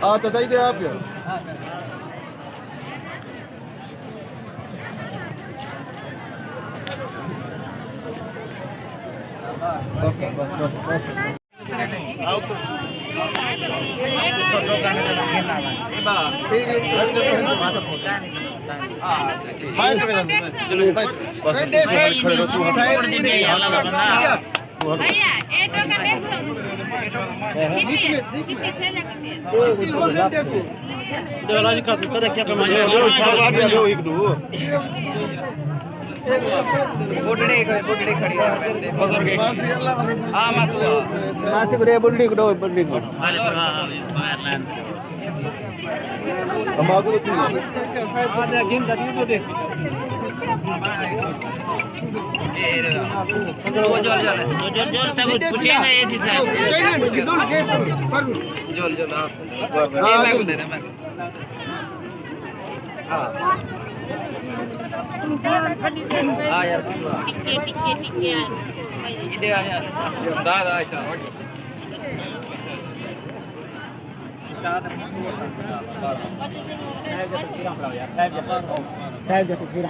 আচ্ছা তাই দে আপনি ओके भैया एक टोकन बुढ़ड़ी खड़ी है हां मत नासिक रे बुढ़ड़ी को बुढ़ड़ी को तंबाकू तो ठीक आ गेम दादी तो देख जोल तक पूछेगा ऐसी से जोल ये मैं को दे रहा मैं हां यार टिके इधर आ यार दादा आइता साहब जो तस्वीर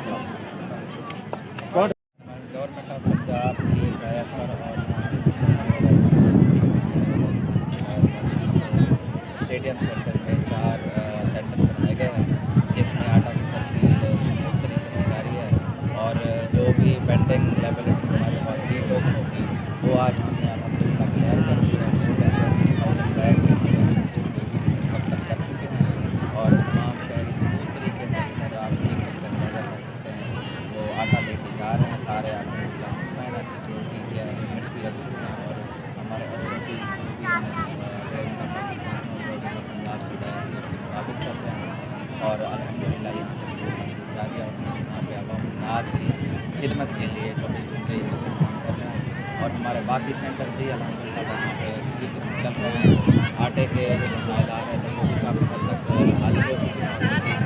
गवर्नमेंट ऑफ पंजाब की हिदायत पर और स्टेडियम सेंटर में 4 सेंटर बनाए गए हैं जिसमें आटा की तहसील स्मूथ तरीके से जारी है और जो भी पेंडिंग लेवल हमारे पास लीड होगी वो आज हमने अलहमदुलिल्लाह क्लियर कर दी है कर चुके हैं और तमाम शहरी स्मूथ तरीके से इधर आप देख सकते हैं नजर कर सकते हैं वो आटा लेके जा रहे हैं सारे अलहमदुलिल्लाह सिक्योरिटी के यूनिट्स भी रजिस्टर हैं और हमारे एस जो भी उसके मुताबिक चल रहे हैं और अलहमदुलिल्लाह ये जारी है यहाँ पे अवाम नाज की खिदमत के लिए 24 घंटे काम कर रहे हैं और हमारे बाकी सेंटर भी अलहमदुलिल्लाह वहाँ पे चल रहे हैं। आटे के जो मसाइल आ रहे थे वो भी काफ़ी हद तक हल हो चुके हैं